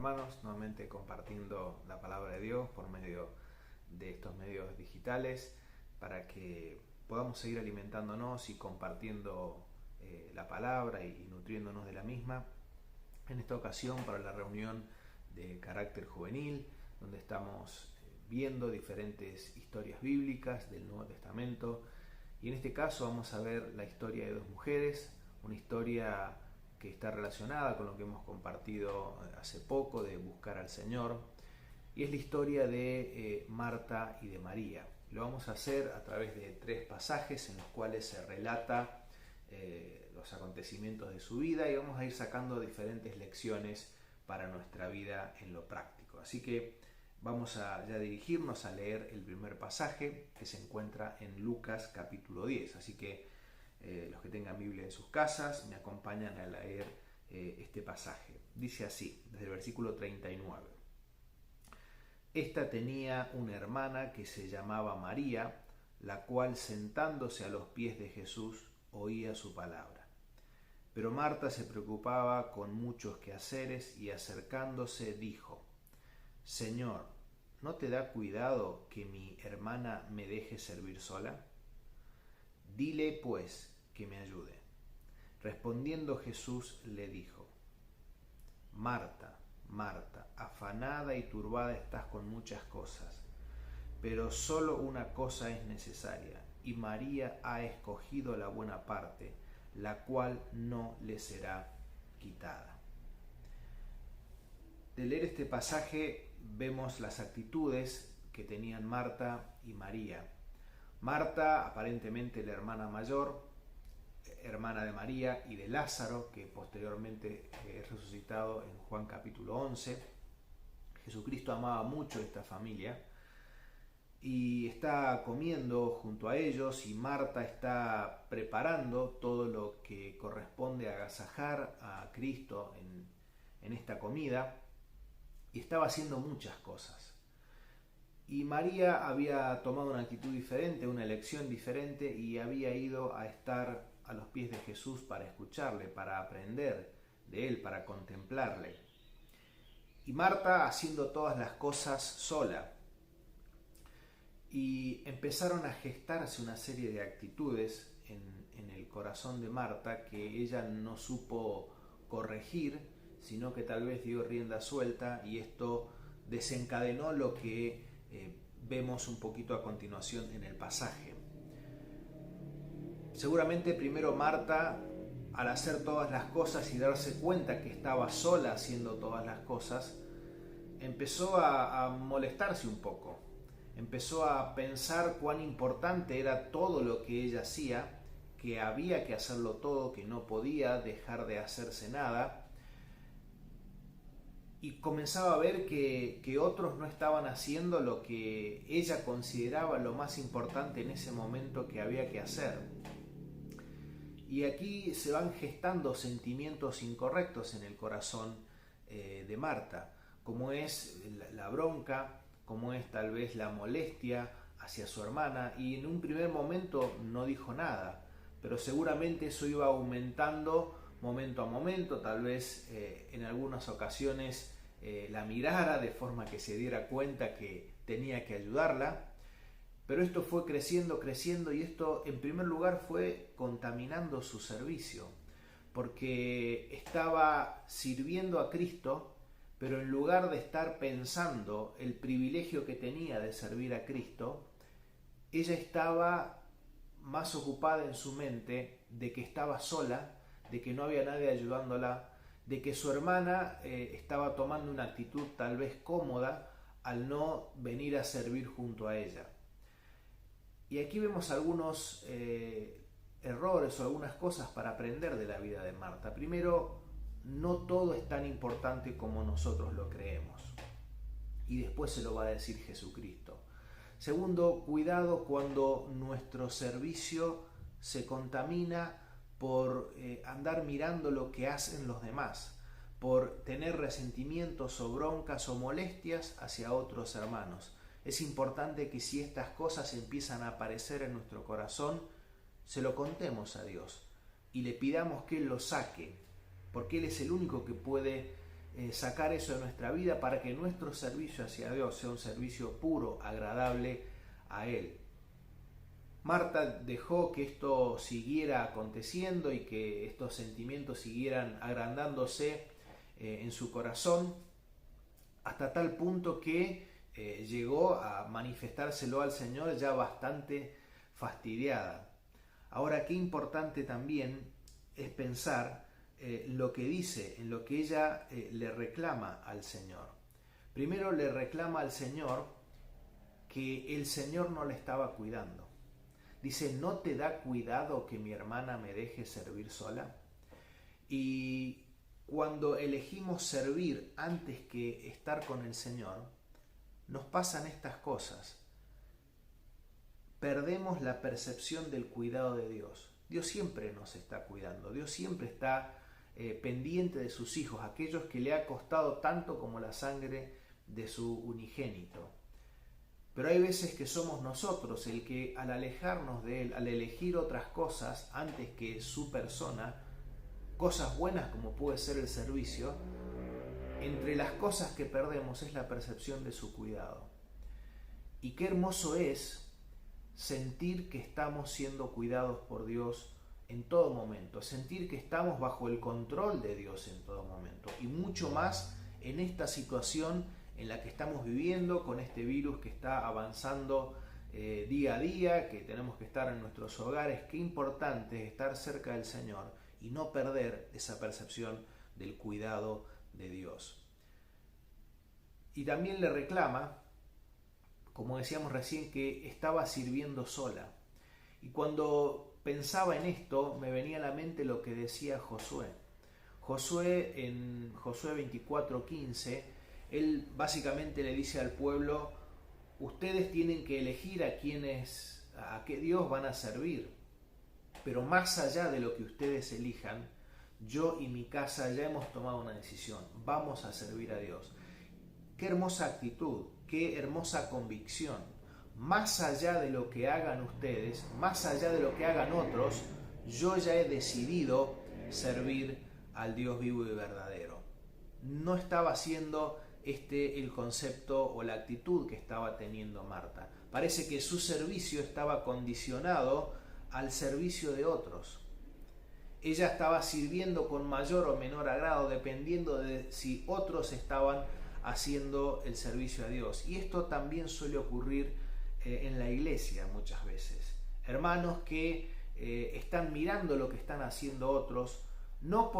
hermanos, nuevamente compartiendo la palabra de Dios por medio de estos medios digitales para que podamos seguir alimentándonos y compartiendo la palabra y nutriéndonos de la misma. En esta ocasión para la reunión de carácter juvenil, donde estamos viendo diferentes historias bíblicas del Nuevo Testamento, y en este caso vamos a ver la historia de dos mujeres, una historia que está relacionada con lo que hemos compartido hace poco de buscar al Señor, y es la historia de Marta y de María. Lo vamos a hacer a través de 3 pasajes en los cuales se relata los acontecimientos de su vida, y vamos a ir sacando diferentes lecciones para nuestra vida en lo práctico. Así que vamos a ya dirigirnos a leer el primer pasaje que se encuentra en Lucas capítulo 10. Así que los que tengan Biblia en sus casas me acompañan a leer este pasaje. Dice así, desde el versículo 39. Esta tenía una hermana que se llamaba María, la cual sentándose a los pies de Jesús oía su palabra. Pero Marta se preocupaba con muchos quehaceres y acercándose dijo: Señor, ¿no te da cuidado que mi hermana me deje servir sola? Dile pues que me ayude. Respondiendo Jesús le dijo: Marta, Marta, afanada y turbada estás con muchas cosas, pero solo una cosa es necesaria, y María ha escogido la buena parte, la cual no le será quitada. De leer este pasaje vemos las actitudes que tenían Marta y María. Marta, aparentemente la hermana mayor, hermana de María y de Lázaro, que posteriormente es resucitado en Juan capítulo 11. Jesucristo amaba mucho a esta familia y está comiendo junto a ellos, y Marta está preparando todo lo que corresponde a agasajar a Cristo en esta comida, y estaba haciendo muchas cosas. Y María había tomado una actitud diferente, una elección diferente, y había ido a estar a los pies de Jesús para escucharle, para aprender de él, para contemplarle. Y Marta haciendo todas las cosas sola. Y empezaron a gestarse una serie de actitudes en el corazón de Marta que ella no supo corregir, sino que tal vez dio rienda suelta, y esto desencadenó lo que vemos un poquito a continuación en el pasaje. Seguramente primero Marta, al hacer todas las cosas y darse cuenta que estaba sola haciendo todas las cosas, empezó a molestarse un poco. Empezó a pensar cuán importante era todo lo que ella hacía, que había que hacerlo todo, que no podía dejar de hacerse nada. Y comenzaba a ver que otros no estaban haciendo lo que ella consideraba lo más importante en ese momento que había que hacer. Y aquí se van gestando sentimientos incorrectos en el corazón de Marta, como es la bronca, como es tal vez la molestia hacia su hermana, y en un primer momento no dijo nada, pero seguramente eso iba aumentando momento a momento. Tal vez en algunas ocasiones la mirara de forma que se diera cuenta que tenía que ayudarla, pero esto fue creciendo, y esto en primer lugar fue contaminando su servicio, porque estaba sirviendo a Cristo, pero en lugar de estar pensando el privilegio que tenía de servir a Cristo, ella estaba más ocupada en su mente de que estaba sola, de que no había nadie ayudándola, de que su hermana estaba tomando una actitud tal vez cómoda al no venir a servir junto a ella. Y aquí vemos algunos errores o algunas cosas para aprender de la vida de Marta. Primero, no todo es tan importante como nosotros lo creemos, y después se lo va a decir Jesucristo. Segundo, cuidado cuando nuestro servicio se contamina por andar mirando lo que hacen los demás, por tener resentimientos o broncas o molestias hacia otros hermanos. Es importante que si estas cosas empiezan a aparecer en nuestro corazón, se lo contemos a Dios y le pidamos que Él lo saque, porque Él es el único que puede sacar eso de nuestra vida para que nuestro servicio hacia Dios sea un servicio puro, agradable a Él. Marta dejó que esto siguiera aconteciendo y que estos sentimientos siguieran agrandándose en su corazón, hasta tal punto que llegó a manifestárselo al Señor ya bastante fastidiada. Ahora, qué importante también es pensar lo que dice, en lo que ella le reclama al Señor. Primero le reclama al Señor que el Señor no le estaba cuidando. Dice, ¿no te da cuidado que mi hermana me deje servir sola? Y cuando elegimos servir antes que estar con el Señor, nos pasan estas cosas. Perdemos la percepción del cuidado de Dios. Dios siempre nos está cuidando, Dios siempre está pendiente de sus hijos, aquellos que le ha costado tanto como la sangre de su unigénito. Pero hay veces que somos nosotros el que al alejarnos de Él, al elegir otras cosas antes que su persona, cosas buenas como puede ser el servicio, entre las cosas que perdemos es la percepción de su cuidado. Y qué hermoso es sentir que estamos siendo cuidados por Dios en todo momento, sentir que estamos bajo el control de Dios en todo momento, y mucho más en esta situación en la que estamos viviendo, con este virus que está avanzando día a día, que tenemos que estar en nuestros hogares. Qué importante es estar cerca del Señor y no perder esa percepción del cuidado de Dios. Y también le reclama, como decíamos recién, que estaba sirviendo sola. Y cuando pensaba en esto, me venía a la mente lo que decía Josué. Josué, en Josué 24:15, él básicamente le dice al pueblo, ustedes tienen que elegir a qué Dios van a servir, pero más allá de lo que ustedes elijan, yo y mi casa ya hemos tomado una decisión, vamos a servir a Dios. Qué hermosa actitud, qué hermosa convicción. Más allá de lo que hagan ustedes, más allá de lo que hagan otros, yo ya he decidido servir al Dios vivo y verdadero. No estaba haciendo el concepto o la actitud que estaba teniendo Marta. Parece que su servicio estaba condicionado al servicio de otros. Ella estaba sirviendo con mayor o menor agrado dependiendo de si otros estaban haciendo el servicio a Dios. Y esto también suele ocurrir en la iglesia muchas veces. Hermanos que están mirando lo que están haciendo otros, no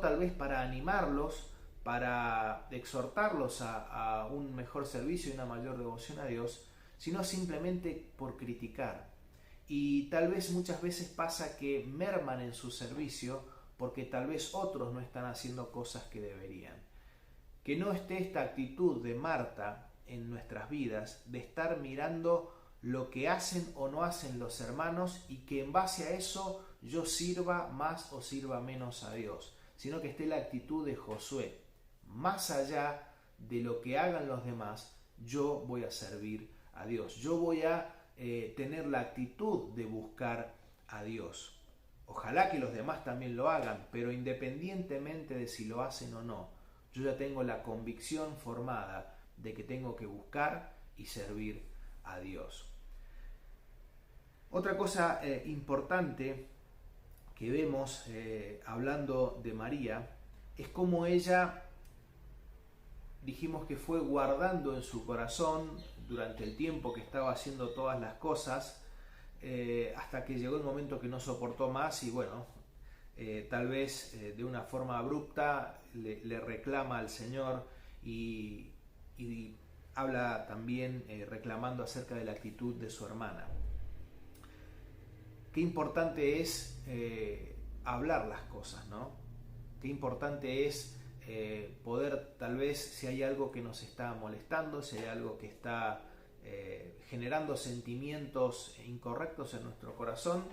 tal vez para animarlos, para exhortarlos a un mejor servicio y una mayor devoción a Dios, sino simplemente por criticar. Y tal vez muchas veces pasa que merman en su servicio porque tal vez otros no están haciendo cosas que deberían. Que no esté esta actitud de Marta en nuestras vidas, de estar mirando lo que hacen o no hacen los hermanos y que en base a eso yo sirva más o sirva menos a Dios, sino que esté la actitud de Josué. Más allá de lo que hagan los demás, yo voy a servir a Dios. Yo voy a tener la actitud de buscar a Dios. Ojalá que los demás también lo hagan, pero independientemente de si lo hacen o no, yo ya tengo la convicción formada de que tengo que buscar y servir a Dios. Otra cosa importante que vemos hablando de María es cómo ella, dijimos que fue guardando en su corazón durante el tiempo que estaba haciendo todas las cosas, hasta que llegó el momento que no soportó más y bueno, tal vez de una forma abrupta le reclama al Señor y habla también reclamando acerca de la actitud de su hermana. Qué importante es hablar las cosas, ¿no? Qué importante es poder, tal vez, si hay algo que nos está molestando, si hay algo que está generando sentimientos incorrectos en nuestro corazón,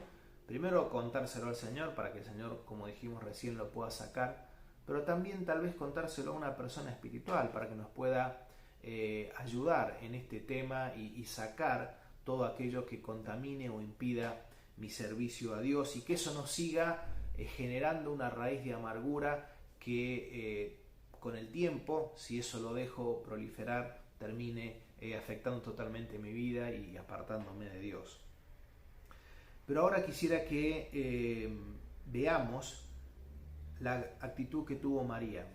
primero contárselo al Señor para que el Señor, como dijimos recién, lo pueda sacar, pero también tal vez contárselo a una persona espiritual para que nos pueda ayudar en este tema y sacar todo aquello que contamine o impida mi servicio a Dios y que eso no siga generando una raíz de amargura que con el tiempo, si eso lo dejo proliferar, termine afectando totalmente mi vida y apartándome de Dios. Pero ahora quisiera que veamos la actitud que tuvo María.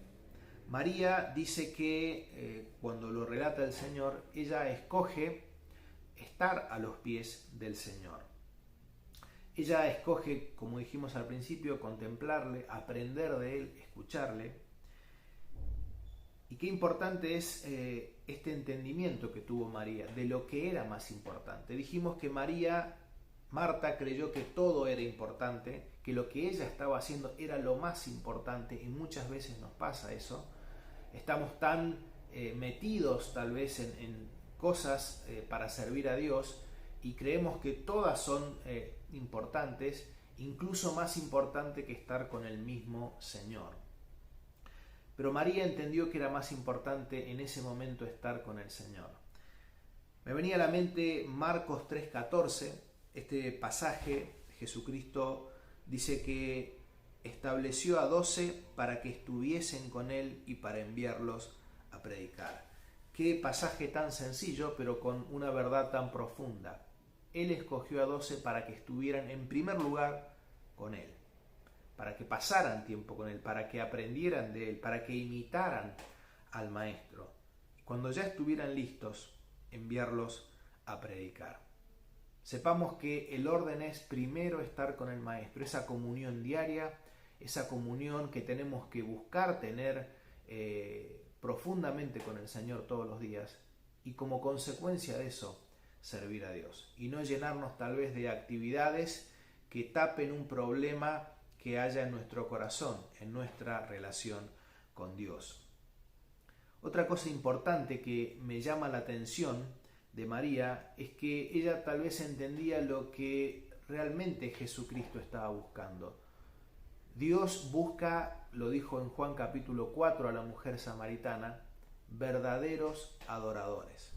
María dice que cuando lo relata el Señor, ella escoge estar a los pies del Señor. Ella escoge, como dijimos al principio, contemplarle, aprender de Él, escucharle. Y qué importante es este entendimiento que tuvo María de lo que era más importante. Dijimos que Marta creyó que todo era importante, que lo que ella estaba haciendo era lo más importante, y muchas veces nos pasa eso. Estamos tan metidos tal vez en cosas para servir a Dios y creemos que todas son importantes, incluso más importante que estar con el mismo Señor. Pero María entendió que era más importante en ese momento estar con el Señor. Me venía a la mente Marcos 3:14, este pasaje. Jesucristo dice que estableció a 12 para que estuviesen con Él y para enviarlos a predicar. Qué pasaje tan sencillo, pero con una verdad tan profunda. Él escogió a 12 para que estuvieran en primer lugar con Él, para que pasaran tiempo con Él, para que aprendieran de Él, para que imitaran al Maestro. Cuando ya estuvieran listos, enviarlos a predicar. Sepamos que el orden es primero estar con el Maestro, esa comunión diaria, esa comunión que tenemos que buscar tener profundamente con el Señor todos los días, y como consecuencia de eso, servir a Dios. Y no llenarnos tal vez de actividades que tapen un problema que haya en nuestro corazón, en nuestra relación con Dios. Otra cosa importante que me llama la atención de María es que ella tal vez entendía lo que realmente Jesucristo estaba buscando. Dios busca, lo dijo en Juan capítulo 4 a la mujer samaritana, verdaderos adoradores.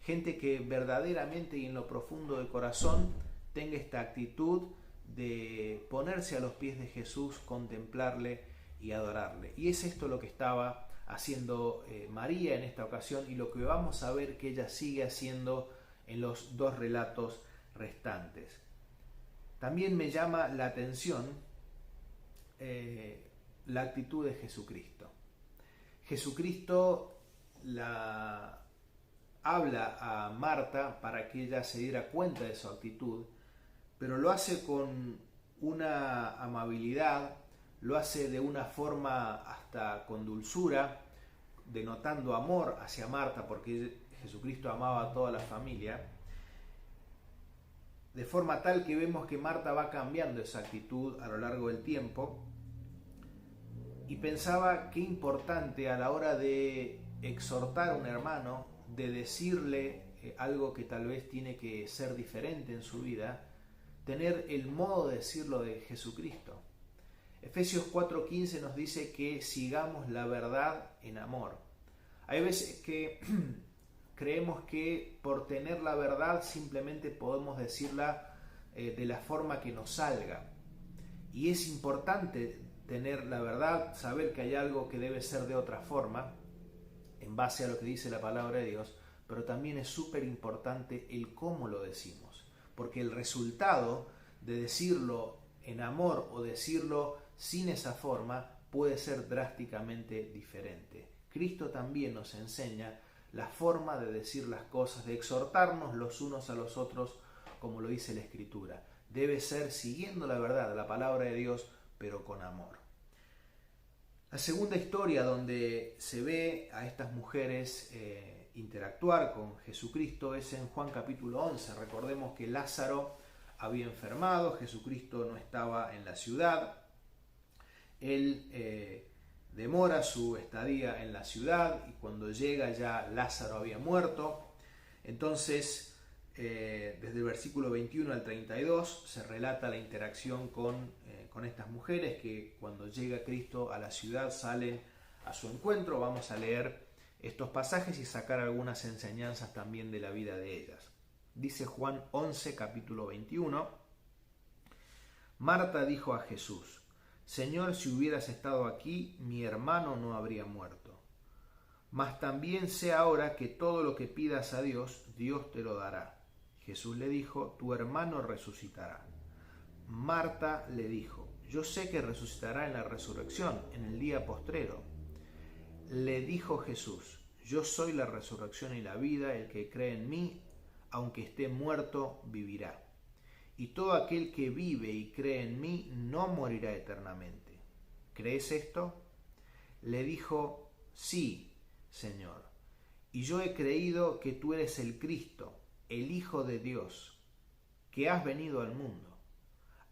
Gente que verdaderamente y en lo profundo del corazón tenga esta actitud de ponerse a los pies de Jesús, contemplarle y adorarle. Y es esto lo que estaba haciendo María en esta ocasión, y lo que vamos a ver que ella sigue haciendo en los dos relatos restantes. También me llama la atención la actitud de Jesucristo. Jesucristo la habla a Marta para que ella se diera cuenta de su actitud, pero lo hace con una amabilidad, lo hace de una forma hasta con dulzura, denotando amor hacia Marta, porque Jesucristo amaba a toda la familia, de forma tal que vemos que Marta va cambiando esa actitud a lo largo del tiempo. Y pensaba qué importante a la hora de exhortar a un hermano, de decirle algo que tal vez tiene que ser diferente en su vida, tener el modo de decirlo de Jesucristo. Efesios 4:15 nos dice que sigamos la verdad en amor. Hay veces que creemos que por tener la verdad simplemente podemos decirla de la forma que nos salga. Y es importante tener la verdad, saber que hay algo que debe ser de otra forma, en base a lo que dice la palabra de Dios, pero también es súper importante el cómo lo decimos, porque el resultado de decirlo en amor o decirlo sin esa forma puede ser drásticamente diferente. Cristo también nos enseña la forma de decir las cosas, de exhortarnos los unos a los otros, como lo dice la Escritura. Debe ser siguiendo la verdad, la palabra de Dios, pero con amor. La segunda historia donde se ve a estas mujeres interactuar con Jesucristo es en Juan capítulo 11. Recordemos que Lázaro había enfermado, Jesucristo no estaba en la ciudad, él demora su estadía en la ciudad y cuando llega ya Lázaro había muerto. Entonces, desde el versículo 21 al 32 se relata la interacción con estas mujeres que cuando llega Cristo a la ciudad salen a su encuentro. Vamos a leer estos pasajes y sacar algunas enseñanzas también de la vida de ellas. Dice Juan 11, capítulo 21. Marta dijo a Jesús: Señor, si hubieras estado aquí, mi hermano no habría muerto. Mas también sé ahora que todo lo que pidas a Dios, Dios te lo dará. Jesús le dijo, tu hermano resucitará. Marta le dijo, yo sé que resucitará en la resurrección, en el día postrero. Le dijo Jesús, yo soy la resurrección y la vida, el que cree en mí, aunque esté muerto, vivirá. Y todo aquel que vive y cree en mí no morirá eternamente. ¿Crees esto? Le dijo, sí, Señor. Y yo he creído que tú eres el Cristo, el Hijo de Dios, que has venido al mundo.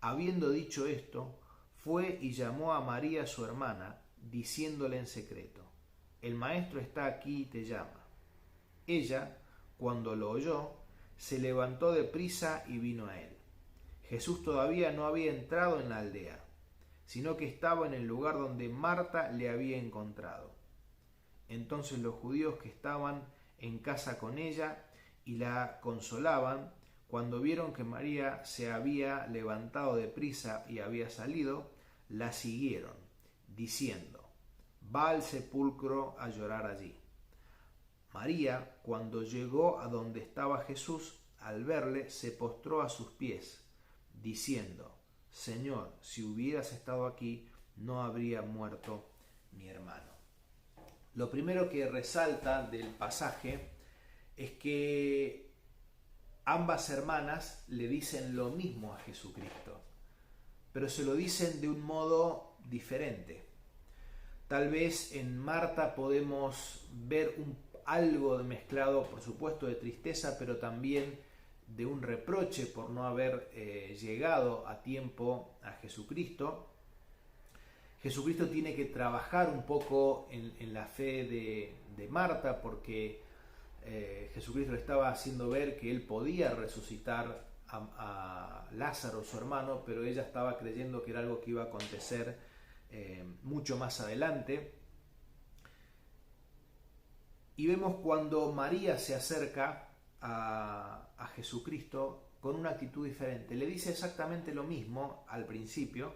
Habiendo dicho esto, fue y llamó a María su hermana, diciéndole en secreto, el Maestro está aquí y te llama. Ella, cuando lo oyó, se levantó de prisa y vino a él. Jesús todavía no había entrado en la aldea, sino que estaba en el lugar donde Marta le había encontrado. Entonces los judíos que estaban en casa con ella y la consolaban, cuando vieron que María se había levantado de prisa y había salido, la siguieron, diciendo, va al sepulcro a llorar allí. María, cuando llegó a donde estaba Jesús, al verle, se postró a sus pies, diciendo, Señor, si hubieras estado aquí, no habría muerto mi hermano. Lo primero que resalta del pasaje es que ambas hermanas le dicen lo mismo a Jesucristo, pero se lo dicen de un modo diferente. Tal vez en Marta podemos ver algo mezclado, por supuesto, de tristeza, pero también de un reproche por no haber llegado a tiempo a Jesucristo. Jesucristo tiene que trabajar un poco en la fe de Marta, porque Jesucristo le estaba haciendo ver que él podía resucitar a Lázaro, su hermano, pero ella estaba creyendo que era algo que iba a acontecer mucho más adelante. Y vemos cuando María se acerca a Jesucristo con una actitud diferente. Le dice exactamente lo mismo al principio.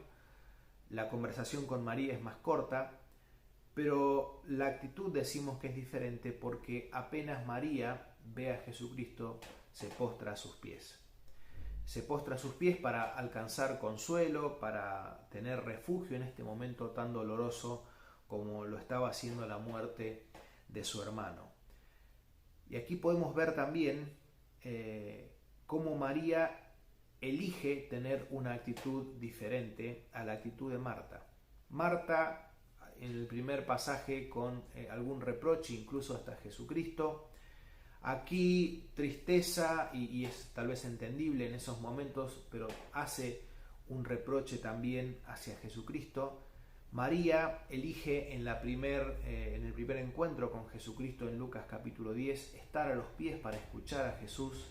La conversación con María es más corta, pero la actitud decimos que es diferente porque apenas María ve a Jesucristo, se postra a sus pies. Se postra a sus pies para alcanzar consuelo, para tener refugio en este momento tan doloroso como lo estaba haciendo la muerte de su hermano. Y aquí podemos ver también cómo María elige tener una actitud diferente a la actitud de Marta. Marta, en el primer pasaje, con algún reproche, incluso hasta Jesucristo. Aquí tristeza, y es tal vez entendible en esos momentos, pero hace un reproche también hacia Jesucristo. María elige en el primer encuentro con Jesucristo en Lucas capítulo 10 estar a los pies para escuchar a Jesús,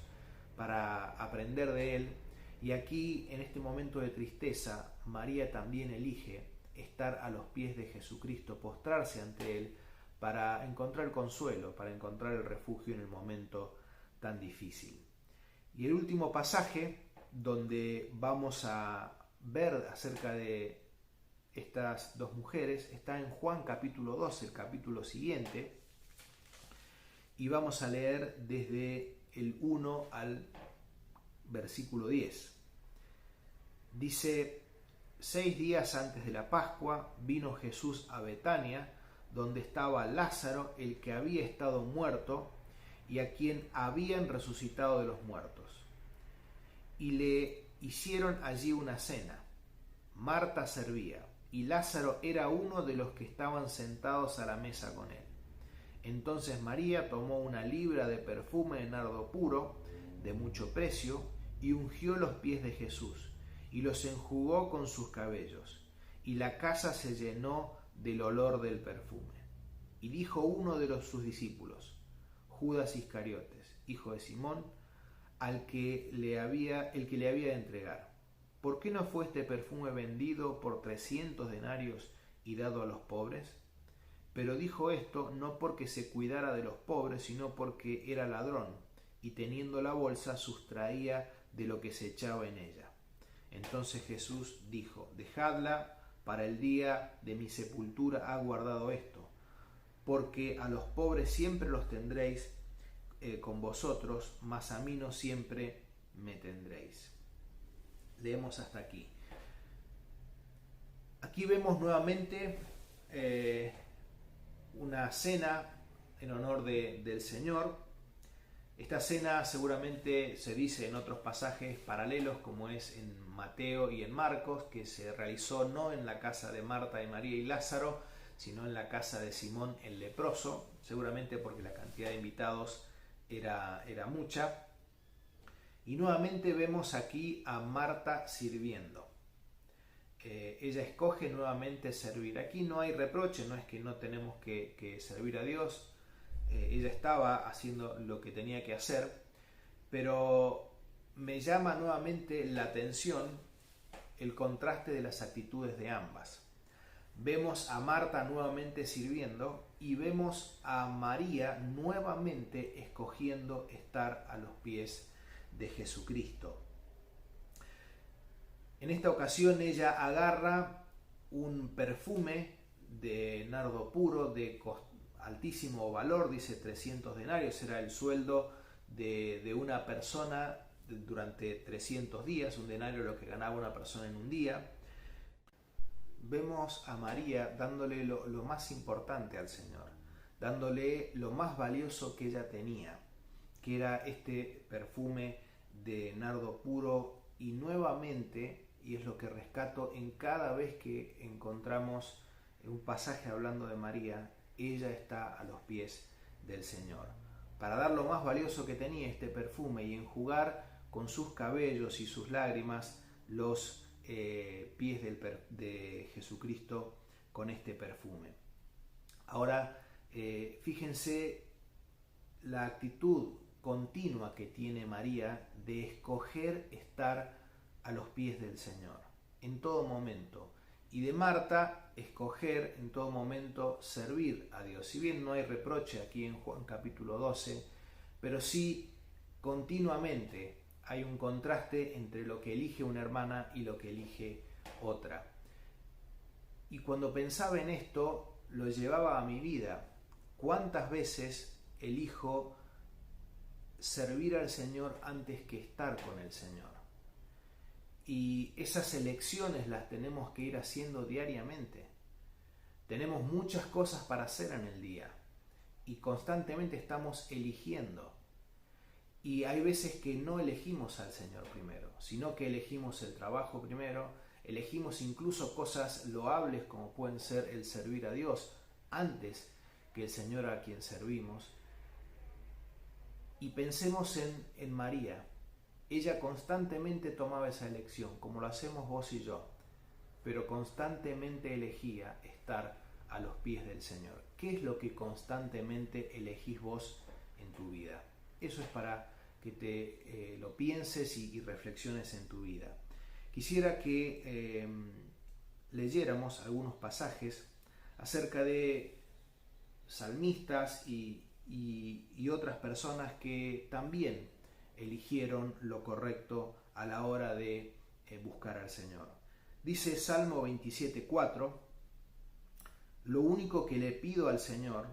para aprender de él. Y aquí, en este momento de tristeza, María también elige estar a los pies de Jesucristo, postrarse ante él para encontrar consuelo, para encontrar el refugio en el momento tan difícil. Y el último pasaje donde vamos a ver acerca de estas dos mujeres está en Juan capítulo 12, el capítulo siguiente, y vamos a leer desde el 1 al versículo 10. Dice, 6 días antes de la Pascua vino Jesús a Betania, donde estaba Lázaro, el que había estado muerto y a quien habían resucitado de los muertos. Y le hicieron allí una cena. Marta servía, y Lázaro era uno de los que estaban sentados a la mesa con él. Entonces María tomó una libra de perfume de nardo puro, de mucho precio, y ungió los pies de Jesús, y los enjugó con sus cabellos, y la casa se llenó del olor del perfume. Y dijo uno de sus discípulos, Judas Iscariotes, hijo de Simón, el que le había de entregar, ¿por qué no fue este perfume vendido por 300 denarios y dado a los pobres? Pero dijo esto no porque se cuidara de los pobres, sino porque era ladrón, y teniendo la bolsa sustraía de lo que se echaba en ella. Entonces Jesús dijo, dejadla, para el día de mi sepultura ha guardado esto, porque a los pobres siempre los tendréis con vosotros, mas a mí no siempre me tendréis. Leemos hasta aquí. Aquí vemos nuevamente una cena en honor del Señor. Esta cena seguramente se dice en otros pasajes paralelos, como es en Mateo y en Marcos, que se realizó no en la casa de Marta y María y Lázaro, sino en la casa de Simón el leproso, seguramente porque la cantidad de invitados era mucha. Y nuevamente vemos aquí a Marta sirviendo. Ella escoge nuevamente servir. Aquí no hay reproche, no es que no tenemos que servir a Dios. Ella estaba haciendo lo que tenía que hacer, pero me llama nuevamente la atención el contraste de las actitudes de ambas. Vemos a Marta nuevamente sirviendo y vemos a María nuevamente escogiendo estar a los pies de Jesucristo. En esta ocasión ella agarra un perfume de nardo puro de altísimo valor, dice 300 denarios, era el sueldo de una persona durante 300 días, un denario lo que ganaba una persona en un día. Vemos a María dándole lo más importante al Señor, dándole lo más valioso que ella tenía, que era este perfume de nardo puro, y nuevamente, y es lo que rescato en cada vez que encontramos un pasaje hablando de María, ella está a los pies del Señor, para dar lo más valioso que tenía, este perfume, y enjugar con sus cabellos y sus lágrimas los pies de Jesucristo con este perfume. Ahora, fíjense la actitud continua que tiene María de escoger estar a los pies del Señor en todo momento, y de Marta escoger en todo momento servir a Dios. Si bien no hay reproche aquí en Juan capítulo 12, pero sí continuamente hay un contraste entre lo que elige una hermana y lo que elige otra. Y cuando pensaba en esto, lo llevaba a mi vida. ¿Cuántas veces elijo servir al Señor antes que estar con el Señor? Y esas elecciones las tenemos que ir haciendo diariamente. Tenemos muchas cosas para hacer en el día y constantemente estamos eligiendo. Y hay veces que no elegimos al Señor primero, sino que elegimos el trabajo primero, elegimos incluso cosas loables como pueden ser el servir a Dios antes que el Señor a quien servimos. Y pensemos en María. Ella constantemente tomaba esa elección, como lo hacemos vos y yo, pero constantemente elegía estar a los pies del Señor. ¿Qué es lo que constantemente elegís vos en tu vida? Eso es para que te lo pienses y reflexiones en tu vida. Quisiera que leyéramos algunos pasajes acerca de salmistas y otras personas que también eligieron lo correcto a la hora de buscar al Señor. Dice Salmo 27:4: lo único que le pido al Señor,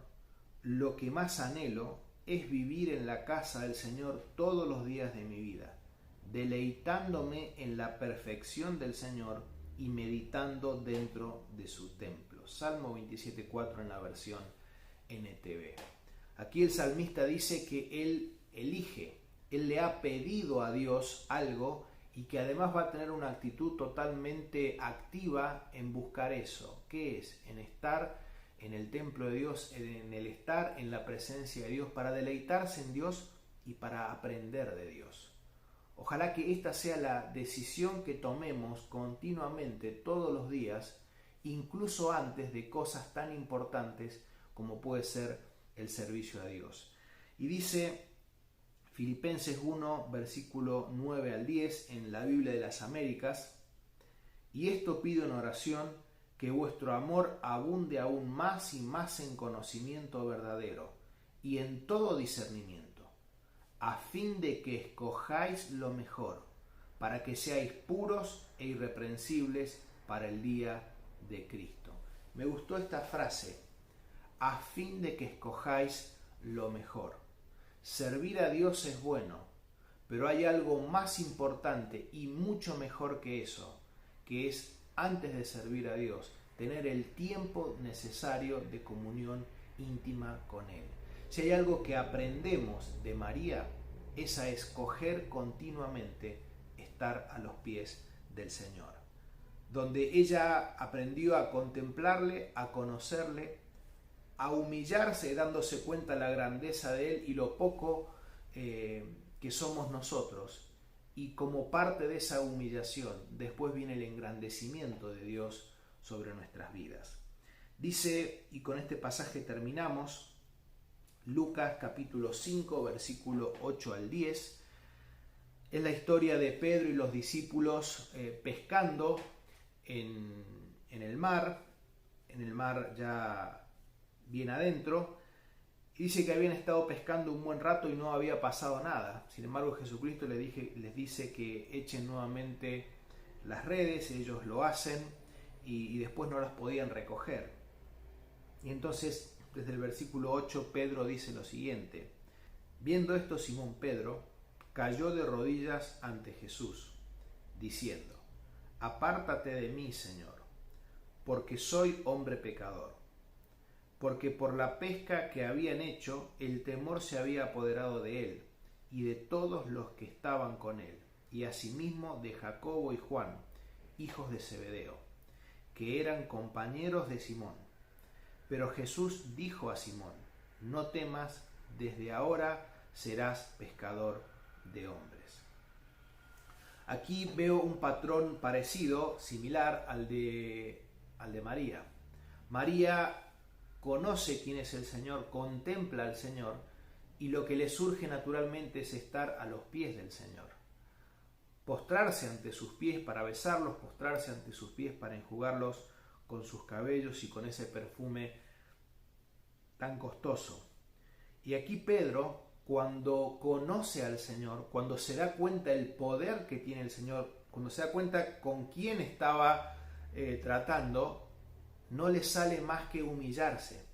lo que más anhelo, es vivir en la casa del Señor todos los días de mi vida, deleitándome en la perfección del Señor y meditando dentro de su templo. Salmo 27:4 en la versión NTV. Aquí el salmista dice que él elige, él le ha pedido a Dios algo y que además va a tener una actitud totalmente activa en buscar eso. ¿Qué es? En estar en el templo de Dios, en el estar en la presencia de Dios, para deleitarse en Dios y para aprender de Dios. Ojalá que esta sea la decisión que tomemos continuamente todos los días, incluso antes de cosas tan importantes como puede ser el servicio a Dios. Y dice Filipenses 1, versículo 9 al 10 en la Biblia de las Américas: y esto pido en oración, que vuestro amor abunde aún más y más en conocimiento verdadero y en todo discernimiento, a fin de que escojáis lo mejor, para que seáis puros e irreprensibles para el día de Cristo. Me gustó esta frase, a fin de que escojáis lo mejor. Servir a Dios es bueno, pero hay algo más importante y mucho mejor que eso, que es, antes de servir a Dios, tener el tiempo necesario de comunión íntima con Él. Si hay algo que aprendemos de María, es a escoger continuamente estar a los pies del Señor, donde ella aprendió a contemplarle, a conocerle, a humillarse dándose cuenta la grandeza de Él y lo poco que somos nosotros. Y como parte de esa humillación, después viene el engrandecimiento de Dios sobre nuestras vidas. Dice, y con este pasaje terminamos, Lucas capítulo 5, versículo 8 al 10, es la historia de Pedro y los discípulos pescando en el mar ya bien adentro, y dice que habían estado pescando un buen rato y no había pasado nada. Sin embargo, Jesucristo les dice que echen nuevamente las redes, ellos lo hacen y después no las podían recoger. Y entonces, desde el versículo 8, Pedro dice lo siguiente: viendo esto, Simón Pedro cayó de rodillas ante Jesús, diciendo: apártate de mí, Señor, porque soy hombre pecador. Porque por la pesca que habían hecho, el temor se había apoderado de él y de todos los que estaban con él, y asimismo de Jacobo y Juan, hijos de Zebedeo, que eran compañeros de Simón. Pero Jesús dijo a Simón: no temas, desde ahora serás pescador de hombres. Aquí veo un patrón parecido, similar al de María. María conoce quién es el Señor, contempla al Señor, y lo que le surge naturalmente es estar a los pies del Señor. Postrarse ante sus pies para besarlos, postrarse ante sus pies para enjugarlos con sus cabellos y con ese perfume tan costoso. Y aquí Pedro, cuando conoce al Señor, cuando se da cuenta del poder que tiene el Señor, cuando se da cuenta con quién estaba tratando, no le sale más que humillarse,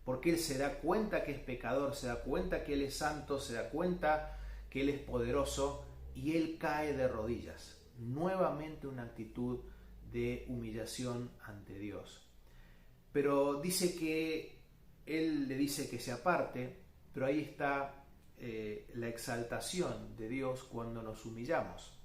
porque él se da cuenta que es pecador, se da cuenta que él es santo, se da cuenta que él es poderoso, y él cae de rodillas. Nuevamente una actitud de humillación ante Dios. Pero dice que él le dice que se aparte, pero ahí está la exaltación de Dios cuando nos humillamos.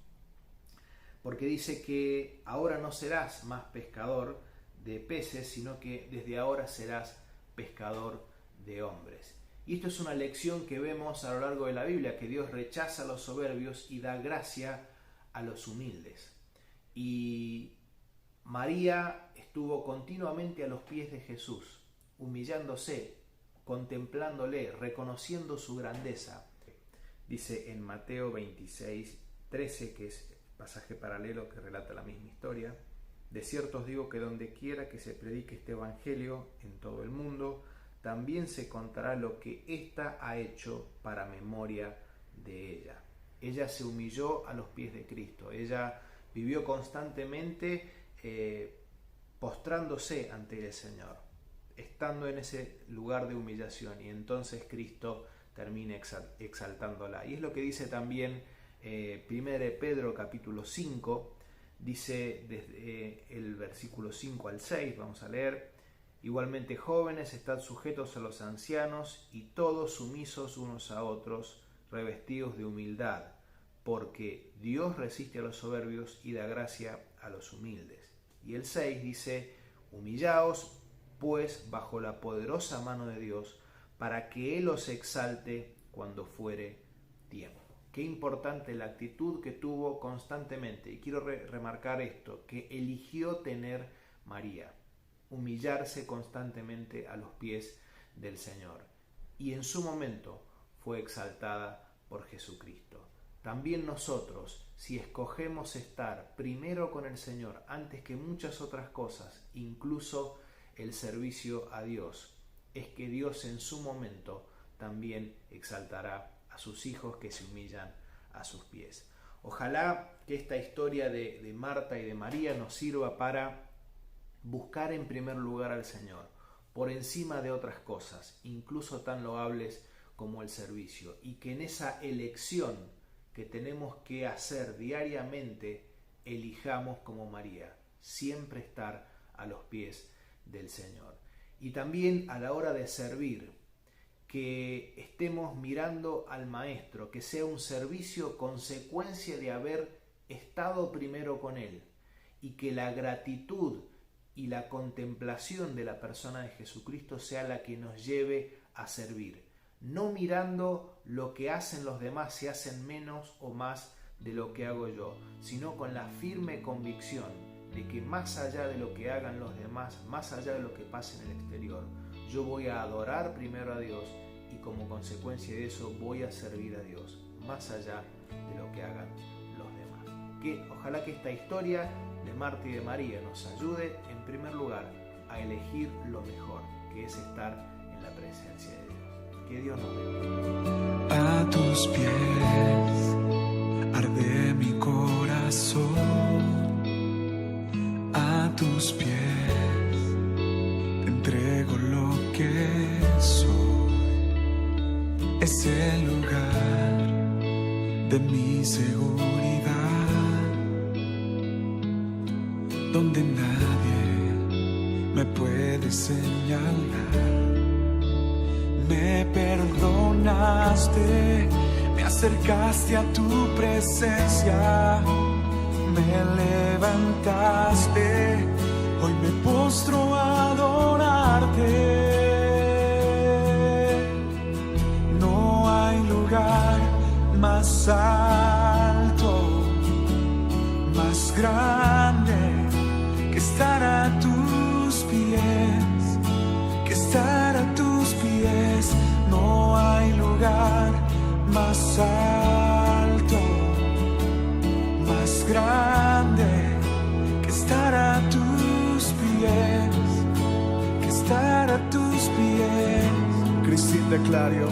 Porque dice que ahora no serás más pescador de peces, sino que desde ahora serás pescador de hombres. Y esto es una lección que vemos a lo largo de la Biblia, que Dios rechaza a los soberbios y da gracia a los humildes. Y María estuvo continuamente a los pies de Jesús, humillándose, contemplándole, reconociendo su grandeza. Dice en Mateo 26:13, que es pasaje paralelo que relata la misma historia: de cierto os digo que donde quiera que se predique este evangelio en todo el mundo, también se contará lo que ésta ha hecho para memoria de ella. Ella se humilló a los pies de Cristo. Ella vivió constantemente postrándose ante el Señor, estando en ese lugar de humillación, y entonces Cristo termina exaltándola. Y es lo que dice también 1 Pedro capítulo 5, dice desde el versículo 5 al 6, vamos a leer: igualmente jóvenes, estad sujetos a los ancianos, y todos sumisos unos a otros, revestidos de humildad, porque Dios resiste a los soberbios y da gracia a los humildes. Y el 6 dice: humillaos pues bajo la poderosa mano de Dios, para que Él os exalte cuando fuere tiempo. Qué importante la actitud que tuvo constantemente. Y quiero remarcar esto, que eligió tener María: humillarse constantemente a los pies del Señor. Y en su momento fue exaltada por Jesucristo. También nosotros, si escogemos estar primero con el Señor antes que muchas otras cosas, incluso el servicio a Dios, es que Dios en su momento también exaltará a sus hijos que se humillan a sus pies. Ojalá que esta historia de Marta y de María nos sirva para buscar en primer lugar al Señor, por encima de otras cosas, incluso tan loables como el servicio, y que en esa elección que tenemos que hacer diariamente, elijamos como María, siempre estar a los pies del Señor. Y también a la hora de servir, que estemos mirando al Maestro, que sea un servicio consecuencia de haber estado primero con Él, y que la gratitud y la contemplación de la persona de Jesucristo sea la que nos lleve a servir, no mirando lo que hacen los demás, si hacen menos o más de lo que hago yo, sino con la firme convicción de que más allá de lo que hagan los demás, más allá de lo que pase en el exterior, yo voy a adorar primero a Dios y como consecuencia de eso voy a servir a Dios, más allá de lo que hagan los demás. Que ojalá que esta historia de Marta y de María nos ayude en primer lugar a elegir lo mejor, que es estar en la presencia de Dios. Que Dios nos bendiga. A tus pies arde mi corazón, a tus pies te entrego lo que soy. Es el lugar de mi seguridad, donde nadie me puede señalar. Me perdonaste, me acercaste a tu presencia, me levantaste, hoy me postro a adorarte. No hay lugar más alto, más grande que estar a tus pies, que estar a tus pies. No hay lugar más alto, más grande que estar a tus pies, que estar a tus pies. Cristina Clario.